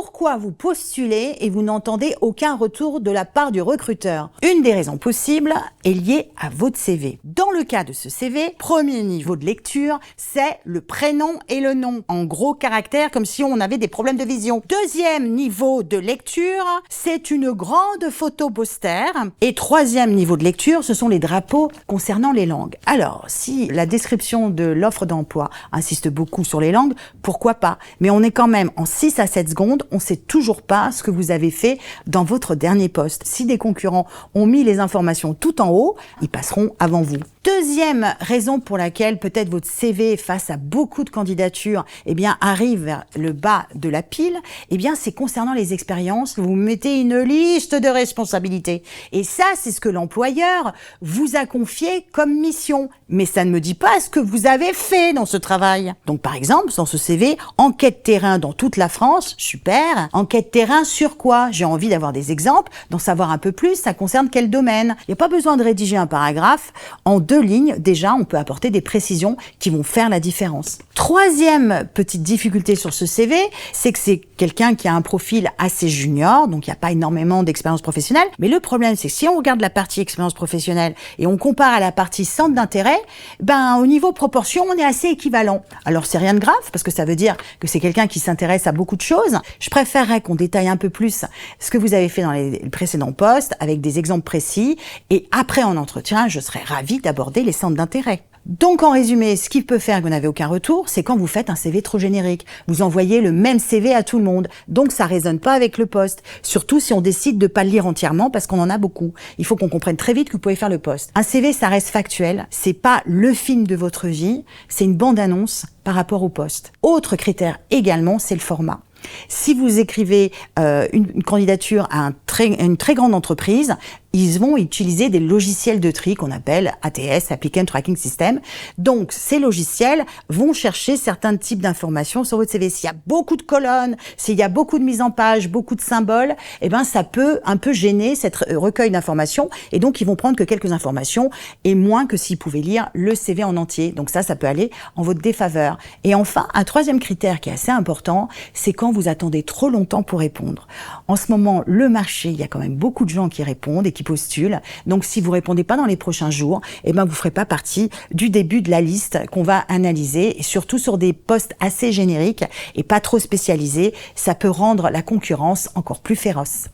Pourquoi vous postulez et vous n'entendez aucun retour de la part du recruteur? Une des raisons possibles est liée à votre CV. Dans le cas de ce CV, premier niveau de lecture, c'est le prénom et le nom, en gros caractères comme si on avait des problèmes de vision. Deuxième niveau de lecture, c'est une grande photo poster. Et troisième niveau de lecture, ce sont les drapeaux concernant les langues. Alors, si la description de l'offre d'emploi insiste beaucoup sur les langues, pourquoi pas? Mais on est quand même en 6 à 7 secondes, on ne sait toujours pas ce que vous avez fait dans votre dernier poste. Si des concurrents ont mis les informations tout en haut, ils passeront avant vous. Deuxième raison pour laquelle peut-être votre CV, face à beaucoup de candidatures, arrive vers le bas de la pile, c'est concernant les expériences. Vous mettez une liste de responsabilités. Et ça, c'est ce que l'employeur vous a confié comme mission. Mais ça ne me dit pas ce que vous avez fait dans ce travail. Donc, par exemple, dans ce CV, enquête terrain dans toute la France, super. Enquête terrain sur quoi? J'ai envie d'avoir des exemples, d'en savoir un peu plus. Ça concerne quel domaine? Il n'y a pas besoin de rédiger un paragraphe. En 2 lignes, déjà, on peut apporter des précisions qui vont faire la différence. Troisième petite difficulté sur ce CV, c'est que c'est quelqu'un qui a un profil assez junior, donc il n'y a pas énormément d'expérience professionnelle. Mais le problème, c'est que si on regarde la partie expérience professionnelle et on compare à la partie centre d'intérêt, au niveau proportion, on est assez équivalent. Alors, c'est rien de grave, parce que ça veut dire que c'est quelqu'un qui s'intéresse à beaucoup de choses. Je préférerais qu'on détaille un peu plus ce que vous avez fait dans les précédents postes, avec des exemples précis. Et après, en entretien, je serais ravie d'aborder les centres d'intérêt. Donc, en résumé, ce qui peut faire que vous n'avez aucun retour, c'est quand vous faites un CV trop générique. Vous envoyez le même CV à tout le monde. Donc, ça résonne pas avec le poste. Surtout si on décide de pas le lire entièrement parce qu'on en a beaucoup. Il faut qu'on comprenne très vite que vous pouvez faire le poste. Un CV, ça reste factuel. C'est pas le film de votre vie. C'est une bande-annonce par rapport au poste. Autre critère également, c'est le format. Si vous écrivez une candidature à une très grande entreprise, ils vont utiliser des logiciels de tri qu'on appelle ATS, Applicant Tracking System. Donc, ces logiciels vont chercher certains types d'informations sur votre CV. S'il y a beaucoup de colonnes, s'il y a beaucoup de mise en page, beaucoup de symboles, ça peut un peu gêner cette recueil d'informations. Et donc, ils vont prendre que quelques informations et moins que s'ils pouvaient lire le CV en entier. Donc ça peut aller en votre défaveur. Et enfin, un troisième critère qui est assez important, c'est quand vous attendez trop longtemps pour répondre. En ce moment, le marché, il y a quand même beaucoup de gens qui répondent et qui postulent. Donc, si vous répondez pas dans les prochains jours, vous ferez pas partie du début de la liste qu'on va analyser. Et surtout sur des postes assez génériques et pas trop spécialisés, ça peut rendre la concurrence encore plus féroce.